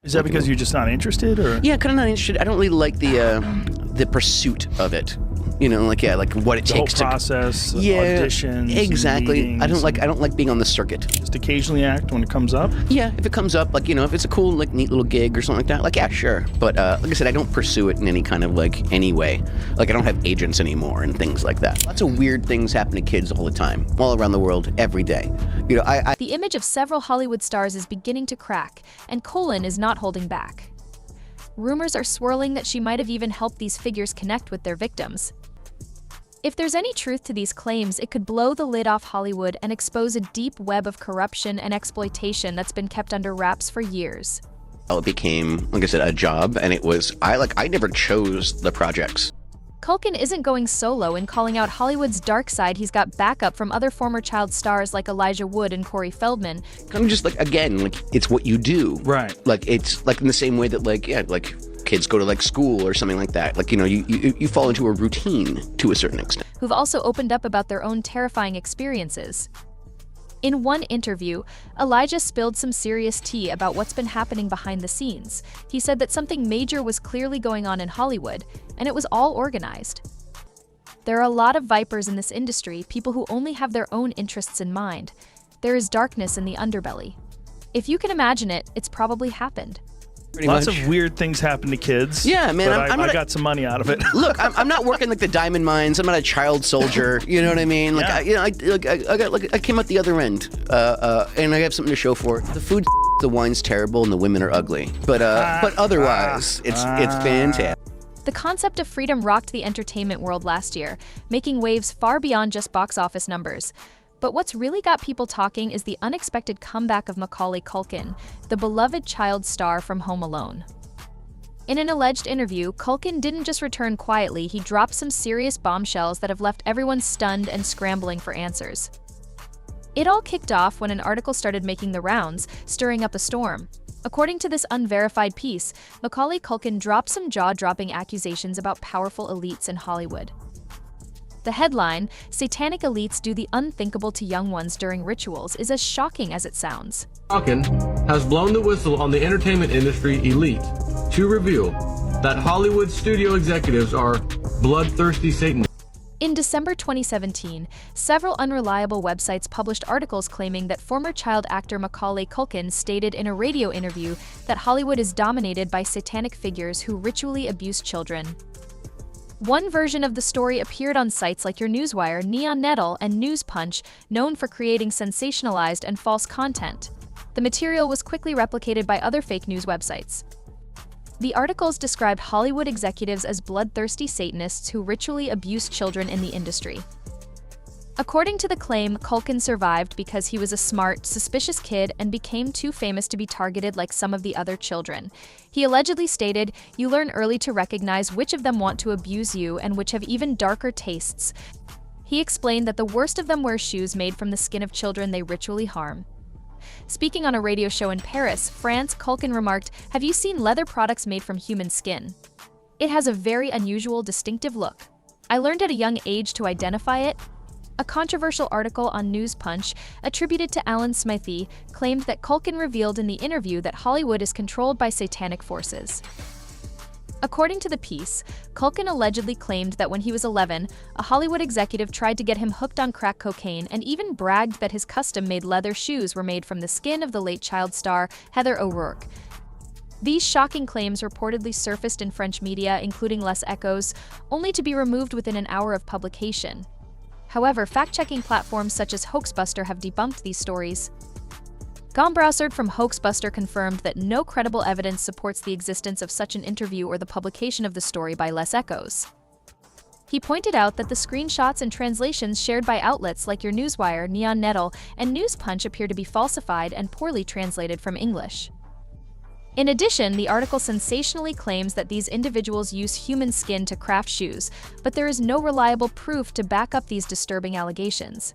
Is that because you're just not interested, or? Yeah, kind of not interested. I don't really like the pursuit of it. You know, like what it takes to the whole process, auditions, exactly. Meetings, I don't like being on the circuit. Just occasionally act when it comes up. Yeah, if it comes up, like, if it's a cool, like, neat little gig or something like that, like, yeah, sure. But like I said, I don't pursue it in any kind of any way. Like, I don't have agents anymore and things like that. Lots of weird things happen to kids all the time, all around the world, every day. The image of several Hollywood stars is beginning to crack, and Culkin is not holding back. Rumors are swirling that she might have even helped these figures connect with their victims. If there's any truth to these claims, it could blow the lid off Hollywood and expose a deep web of corruption and exploitation that's been kept under wraps for years. It became, like I said, a job, and I never chose the projects. Culkin isn't going solo in calling out Hollywood's dark side. He's got backup from other former child stars like Elijah Wood and Corey Feldman. Kind of just again, it's what you do. Right. It's in the same way that kids go to school or something like that. You fall into a routine to a certain extent. Who've also opened up about their own terrifying experiences. In one interview, Elijah spilled some serious tea about what's been happening behind the scenes. He said that something major was clearly going on in Hollywood, and it was all organized. There are a lot of vipers in this industry, people who only have their own interests in mind. There is darkness in the underbelly. If you can imagine it, it's probably happened. Lots of weird things happen to kids. Yeah, man. But I got some money out of it. Look, I'm not working like the diamond mines. I'm not a child soldier. You know what I mean? I came out the other end, and I have something to show for it. The food, the wine's terrible, and the women are ugly. But otherwise, it's fantastic. The concept of freedom rocked the entertainment world last year, making waves far beyond just box office numbers. But what's really got people talking is the unexpected comeback of Macaulay Culkin, the beloved child star from Home Alone. In an alleged interview, Culkin didn't just return quietly, he dropped some serious bombshells that have left everyone stunned and scrambling for answers. It all kicked off when an article started making the rounds, stirring up a storm. According to this unverified piece, Macaulay Culkin dropped some jaw-dropping accusations about powerful elites in Hollywood. The headline, "Satanic Elites Do the Unthinkable to Young Ones During Rituals," is as shocking as it sounds. Culkin has blown the whistle on the entertainment industry elite to reveal that Hollywood studio executives are bloodthirsty Satanists. In December 2017, several unreliable websites published articles claiming that former child actor Macaulay Culkin stated in a radio interview that Hollywood is dominated by satanic figures who ritually abuse children. One version of the story appeared on sites like Your Newswire, Neon Nettle, and News Punch, known for creating sensationalized and false content. The material was quickly replicated by other fake news websites. The articles described Hollywood executives as bloodthirsty Satanists who ritually abuse children in the industry. According to the claim, Culkin survived because he was a smart, suspicious kid and became too famous to be targeted like some of the other children. He allegedly stated, "You learn early to recognize which of them want to abuse you and which have even darker tastes." He explained that the worst of them wear shoes made from the skin of children they ritually harm. Speaking on a radio show in Paris, France, Culkin remarked, "Have you seen leather products made from human skin? It has a very unusual, distinctive look. I learned at a young age to identify it." A controversial article on News Punch, attributed to Alan Smythe, claimed that Culkin revealed in the interview that Hollywood is controlled by satanic forces. According to the piece, Culkin allegedly claimed that when he was 11, a Hollywood executive tried to get him hooked on crack cocaine and even bragged that his custom-made leather shoes were made from the skin of the late child star Heather O'Rourke. These shocking claims reportedly surfaced in French media, including Les Echos, only to be removed within an hour of publication. However, fact-checking platforms such as Hoaxbuster have debunked these stories. Gombrowsard from Hoaxbuster confirmed that no credible evidence supports the existence of such an interview or the publication of the story by Les Echos. He pointed out that the screenshots and translations shared by outlets like Your Newswire, Neon Nettle, and News Punch appear to be falsified and poorly translated from English. In addition, the article sensationally claims that these individuals use human skin to craft shoes, but there is no reliable proof to back up these disturbing allegations.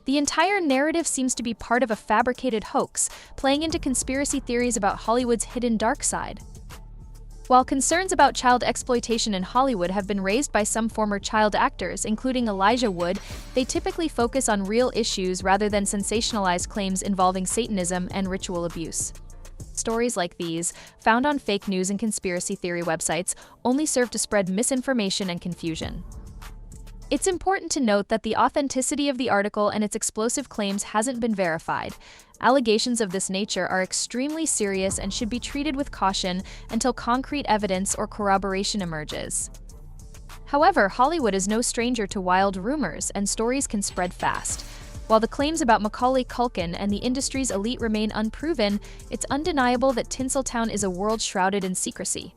The entire narrative seems to be part of a fabricated hoax, playing into conspiracy theories about Hollywood's hidden dark side. While concerns about child exploitation in Hollywood have been raised by some former child actors, including Elijah Wood, they typically focus on real issues rather than sensationalized claims involving Satanism and ritual abuse. Stories like these, found on fake news and conspiracy theory websites, only serve to spread misinformation and confusion. It's important to note that the authenticity of the article and its explosive claims hasn't been verified. Allegations of this nature are extremely serious and should be treated with caution until concrete evidence or corroboration emerges. However, Hollywood is no stranger to wild rumors, and stories can spread fast. While the claims about Macaulay Culkin and the industry's elite remain unproven, it's undeniable that Tinseltown is a world shrouded in secrecy.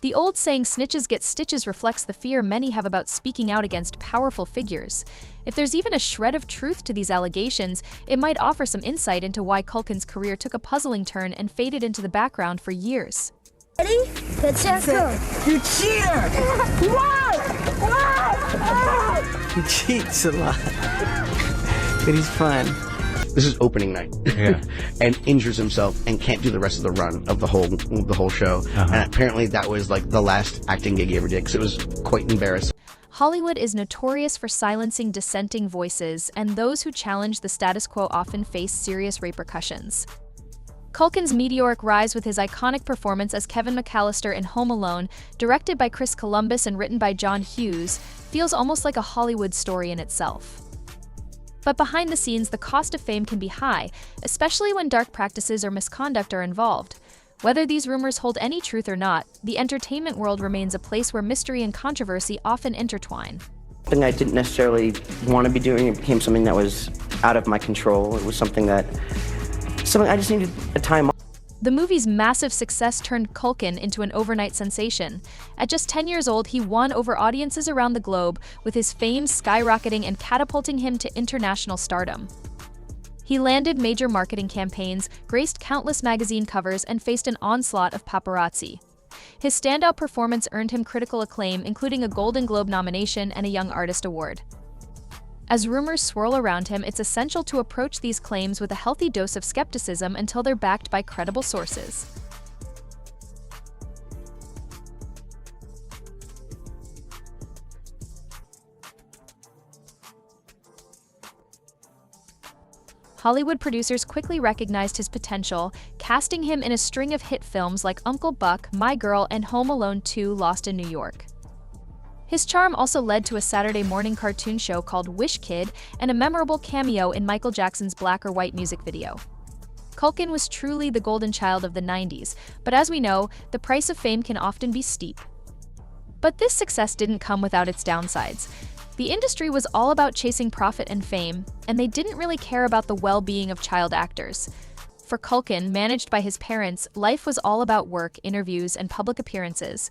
The old saying "snitches get stitches" reflects the fear many have about speaking out against powerful figures. If there's even a shred of truth to these allegations, it might offer some insight into why Culkin's career took a puzzling turn and faded into the background for years. Ready? Good, set, go. You cheater! Why? Why? He cheats a lot. But he's fun. This is opening night, and injures himself and can't do the rest of the run of the whole show. And apparently that was like the last acting gig he ever did, because it was quite embarrassing. Hollywood is notorious for silencing dissenting voices, and those who challenge the status quo often face serious repercussions. Culkin's meteoric rise with his iconic performance as Kevin McAllister in Home Alone, directed by Chris Columbus and written by John Hughes, feels almost like a Hollywood story in itself. But behind the scenes, the cost of fame can be high, especially when dark practices or misconduct are involved. Whether these rumors hold any truth or not, the entertainment world remains a place where mystery and controversy often intertwine. Something I didn't necessarily want to be doing, it became something that was out of my control. It was something I just needed a time off. The movie's massive success turned Culkin into an overnight sensation. At just 10 years old, he won over audiences around the globe, with his fame skyrocketing and catapulting him to international stardom. He landed major marketing campaigns, graced countless magazine covers, and faced an onslaught of paparazzi. His standout performance earned him critical acclaim, including a Golden Globe nomination and a Young Artist Award. As rumors swirl around him, it's essential to approach these claims with a healthy dose of skepticism until they're backed by credible sources. Hollywood producers quickly recognized his potential, casting him in a string of hit films like Uncle Buck, My Girl, and Home Alone 2: Lost in New York. His charm also led to a Saturday morning cartoon show called Wish Kid and a memorable cameo in Michael Jackson's Black or White music video. Culkin was truly the golden child of the 90s, but as we know, the price of fame can often be steep. But this success didn't come without its downsides. The industry was all about chasing profit and fame, and they didn't really care about the well-being of child actors. For Culkin, managed by his parents, life was all about work, interviews, and public appearances.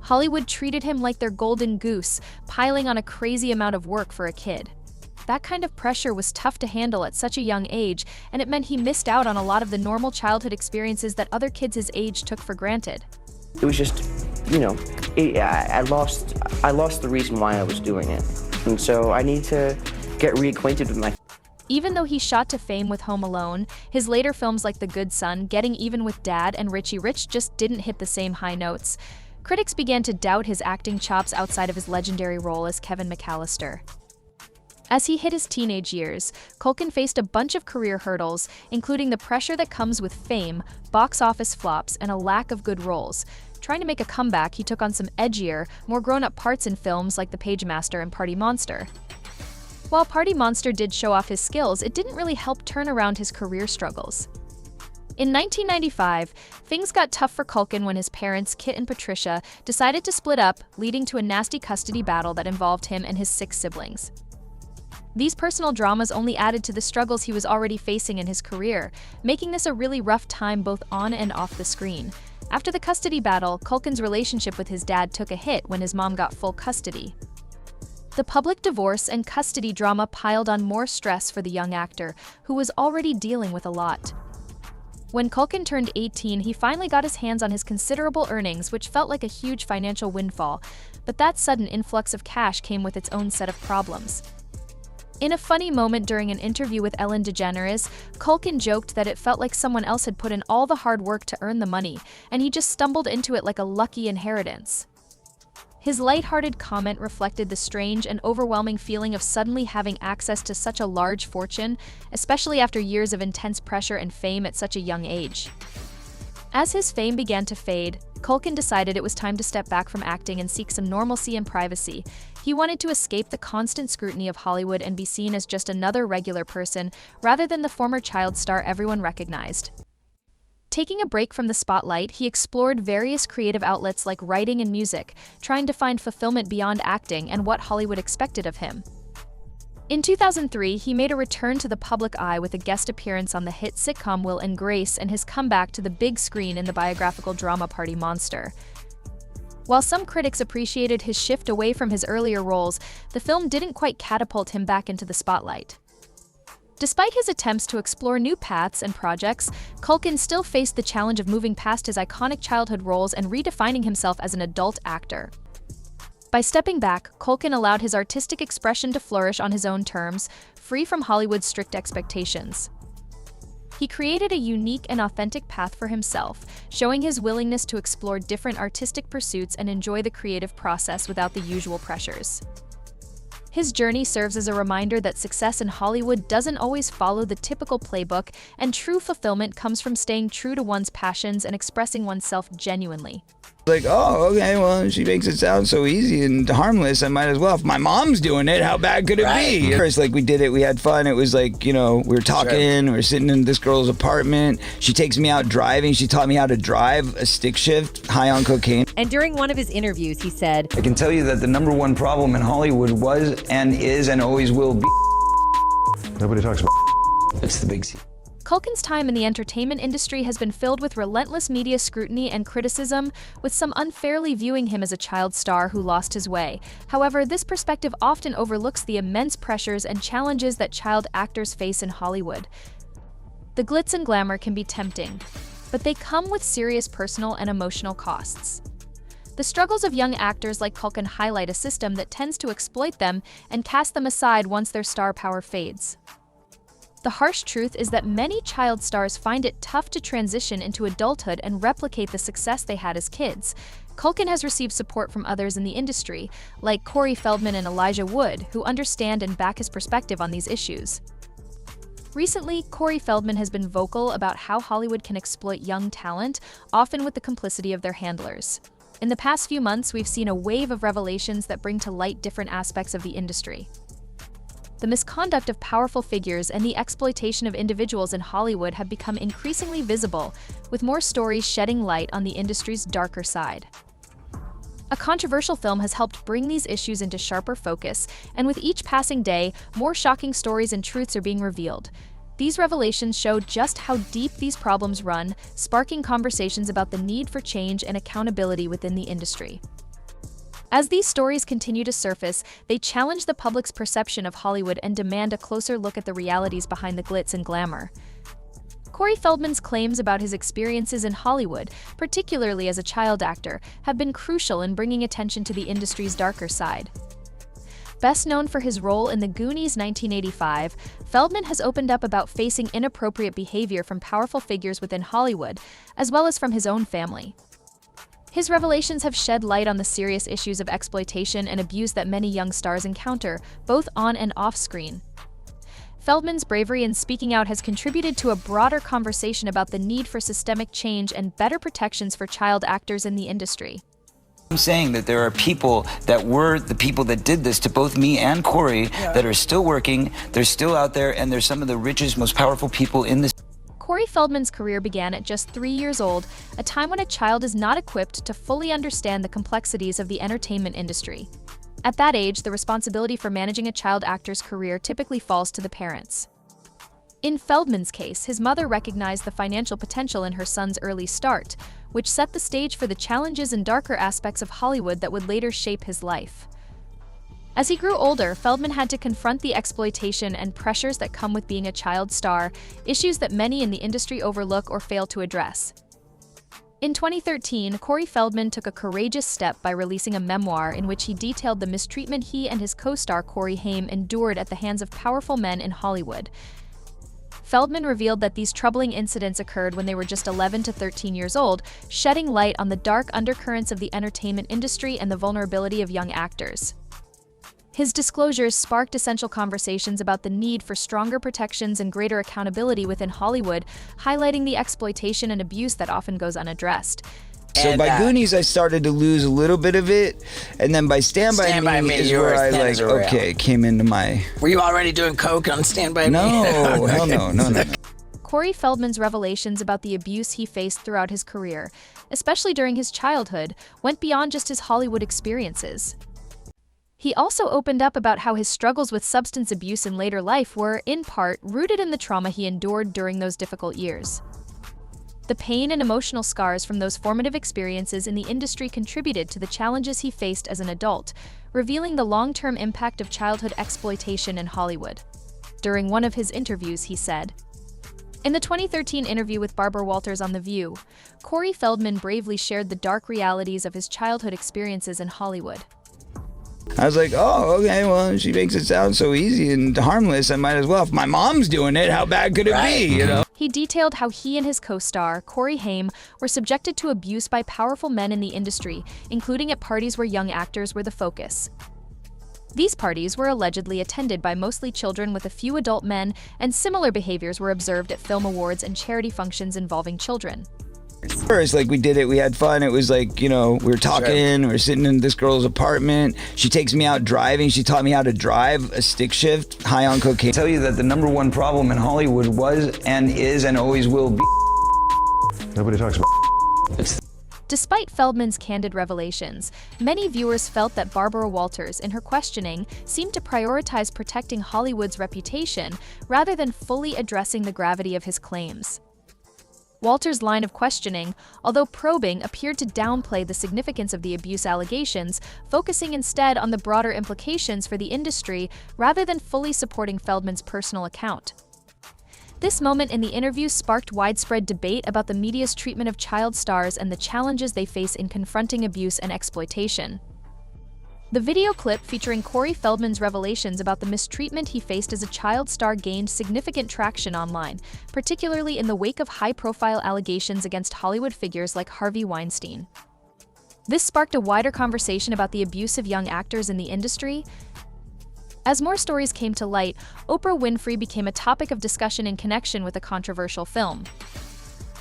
Hollywood treated him like their golden goose, piling on a crazy amount of work for a kid. That kind of pressure was tough to handle at such a young age, and it meant he missed out on a lot of the normal childhood experiences that other kids his age took for granted. It was just, I lost the reason why I was doing it. And so I need to get reacquainted with my... Even though he shot to fame with Home Alone, his later films like The Good Son, Getting Even with Dad, and Richie Rich just didn't hit the same high notes. Critics began to doubt his acting chops outside of his legendary role as Kevin McAllister. As he hit his teenage years, Culkin faced a bunch of career hurdles, including the pressure that comes with fame, box office flops, and a lack of good roles. Trying to make a comeback, he took on some edgier, more grown-up parts in films like The Pagemaster and Party Monster. While Party Monster did show off his skills, it didn't really help turn around his career struggles. In 1995, things got tough for Culkin when his parents, Kit and Patricia, decided to split up, leading to a nasty custody battle that involved him and his 6 siblings. These personal dramas only added to the struggles he was already facing in his career, making this a really rough time both on and off the screen. After the custody battle, Culkin's relationship with his dad took a hit when his mom got full custody. The public divorce and custody drama piled on more stress for the young actor, who was already dealing with a lot. When Culkin turned 18, he finally got his hands on his considerable earnings, which felt like a huge financial windfall, but that sudden influx of cash came with its own set of problems. In a funny moment during an interview with Ellen DeGeneres, Culkin joked that it felt like someone else had put in all the hard work to earn the money, and he just stumbled into it like a lucky inheritance. His lighthearted comment reflected the strange and overwhelming feeling of suddenly having access to such a large fortune, especially after years of intense pressure and fame at such a young age. As his fame began to fade, Culkin decided it was time to step back from acting and seek some normalcy and privacy. He wanted to escape the constant scrutiny of Hollywood and be seen as just another regular person, rather than the former child star everyone recognized. Taking a break from the spotlight, he explored various creative outlets like writing and music, trying to find fulfillment beyond acting and what Hollywood expected of him. In 2003, he made a return to the public eye with a guest appearance on the hit sitcom Will and Grace and his comeback to the big screen in the biographical drama Party Monster. While some critics appreciated his shift away from his earlier roles, the film didn't quite catapult him back into the spotlight. Despite his attempts to explore new paths and projects, Culkin still faced the challenge of moving past his iconic childhood roles and redefining himself as an adult actor. By stepping back, Culkin allowed his artistic expression to flourish on his own terms, free from Hollywood's strict expectations. He created a unique and authentic path for himself, showing his willingness to explore different artistic pursuits and enjoy the creative process without the usual pressures. His journey serves as a reminder that success in Hollywood doesn't always follow the typical playbook, and true fulfillment comes from staying true to one's passions and expressing oneself genuinely. Like, oh, okay, well, she makes it sound so easy and harmless, I might as well. If my mom's doing it, how bad could it be? First, like, we did it, we had fun. It was like, you know, we were talking, we were sitting in this girl's apartment. She takes me out driving. She taught me how to drive a stick shift high on cocaine. And during one of his interviews, he said, I can tell you that the #1 problem in Hollywood was and is and always will be. Nobody talks about. It's the big C. Culkin's time in the entertainment industry has been filled with relentless media scrutiny and criticism, with some unfairly viewing him as a child star who lost his way. However, this perspective often overlooks the immense pressures and challenges that child actors face in Hollywood. The glitz and glamour can be tempting, but they come with serious personal and emotional costs. The struggles of young actors like Culkin highlight a system that tends to exploit them and cast them aside once their star power fades. The harsh truth is that many child stars find it tough to transition into adulthood and replicate the success they had as kids. Culkin has received support from others in the industry, like Corey Feldman and Elijah Wood, who understand and back his perspective on these issues. Recently, Corey Feldman has been vocal about how Hollywood can exploit young talent, often with the complicity of their handlers. In the past few months, we've seen a wave of revelations that bring to light different aspects of the industry. The misconduct of powerful figures and the exploitation of individuals in Hollywood have become increasingly visible, with more stories shedding light on the industry's darker side. A controversial film has helped bring these issues into sharper focus, and with each passing day, more shocking stories and truths are being revealed. These revelations show just how deep these problems run, sparking conversations about the need for change and accountability within the industry. As these stories continue to surface, they challenge the public's perception of Hollywood and demand a closer look at the realities behind the glitz and glamour. Corey Feldman's claims about his experiences in Hollywood, particularly as a child actor, have been crucial in bringing attention to the industry's darker side. Best known for his role in The Goonies 1985, Feldman has opened up about facing inappropriate behavior from powerful figures within Hollywood, as well as from his own family. His revelations have shed light on the serious issues of exploitation and abuse that many young stars encounter, both on and off screen. Feldman's bravery in speaking out has contributed to a broader conversation about the need for systemic change and better protections for child actors in the industry. I'm saying that there are people that were the people that did this to both me and Corey that are still working, they're still out there, and they're some of the richest, most powerful people in this. Corey Feldman's career began at just 3 years old, a time when a child is not equipped to fully understand the complexities of the entertainment industry. At that age, the responsibility for managing a child actor's career typically falls to the parents. In Feldman's case, his mother recognized the financial potential in her son's early start, which set the stage for the challenges and darker aspects of Hollywood that would later shape his life. As he grew older, Feldman had to confront the exploitation and pressures that come with being a child star, issues that many in the industry overlook or fail to address. In 2013, Corey Feldman took a courageous step by releasing a memoir in which he detailed the mistreatment he and his co-star Corey Haim endured at the hands of powerful men in Hollywood. Feldman revealed that these troubling incidents occurred when they were just 11 to 13 years old, shedding light on the dark undercurrents of the entertainment industry and the vulnerability of young actors. His disclosures sparked essential conversations about the need for stronger protections and greater accountability within Hollywood, highlighting the exploitation and abuse that often goes unaddressed. So by Goonies, I started to lose a little bit of it, and then by Stand By Me is where I came into my. Were you already doing coke on Stand By Me? No, hell no. Corey Feldman's revelations about the abuse he faced throughout his career, especially during his childhood, went beyond just his Hollywood experiences. He also opened up about how his struggles with substance abuse in later life were, in part, rooted in the trauma he endured during those difficult years. The pain and emotional scars from those formative experiences in the industry contributed to the challenges he faced as an adult, revealing the long-term impact of childhood exploitation in Hollywood. During one of his interviews, he said, in the 2013 interview with Barbara Walters on The View, Corey Feldman bravely shared the dark realities of his childhood experiences in Hollywood. I was like, oh, okay, well, she makes it sound so easy and harmless, I might as well. If my mom's doing it, how bad could it be, you know? He detailed how he and his co-star, Corey Haim, were subjected to abuse by powerful men in the industry, including at parties where young actors were the focus. These parties were allegedly attended by mostly children with a few adult men, and similar behaviors were observed at film awards and charity functions involving children. First, like, we did it, we had fun. It was like, you know, we were talking, we were sitting in this girl's apartment. She takes me out driving. She taught me how to drive a stick shift, high on cocaine. I tell you that the number one problem in Hollywood was and is and always will be. Nobody talks about. Despite Feldman's candid revelations, many viewers felt that Barbara Walters, in her questioning, seemed to prioritize protecting Hollywood's reputation rather than fully addressing the gravity of his claims. Walters' line of questioning, although probing, appeared to downplay the significance of the abuse allegations, focusing instead on the broader implications for the industry rather than fully supporting Feldman's personal account. This moment in the interview sparked widespread debate about the media's treatment of child stars and the challenges they face in confronting abuse and exploitation. The video clip featuring Corey Feldman's revelations about the mistreatment he faced as a child star gained significant traction online, particularly in the wake of high-profile allegations against Hollywood figures like Harvey Weinstein. This sparked a wider conversation about the abuse of young actors in the industry. As more stories came to light, Oprah Winfrey became a topic of discussion in connection with a controversial film.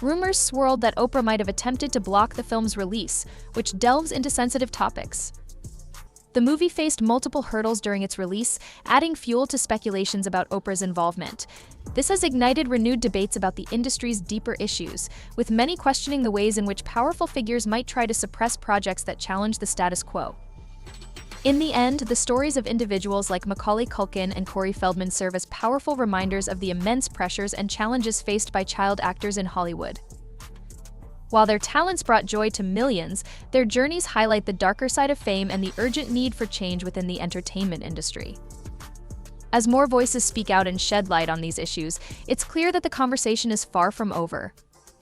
Rumors swirled that Oprah might have attempted to block the film's release, which delves into sensitive topics. The movie faced multiple hurdles during its release, adding fuel to speculations about Oprah's involvement. This has ignited renewed debates about the industry's deeper issues, with many questioning the ways in which powerful figures might try to suppress projects that challenge the status quo. In the end, the stories of individuals like Macaulay Culkin and Corey Feldman serve as powerful reminders of the immense pressures and challenges faced by child actors in Hollywood. While their talents brought joy to millions, their journeys highlight the darker side of fame and the urgent need for change within the entertainment industry. As more voices speak out and shed light on these issues, it's clear that the conversation is far from over.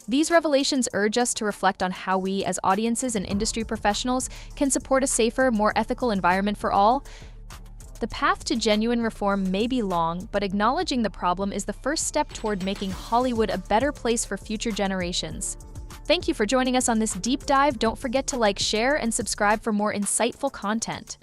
These revelations urge us to reflect on how we, as audiences and industry professionals, can support a safer, more ethical environment for all. The path to genuine reform may be long, but acknowledging the problem is the first step toward making Hollywood a better place for future generations. Thank you for joining us on this deep dive. Don't forget to like, share, and subscribe for more insightful content.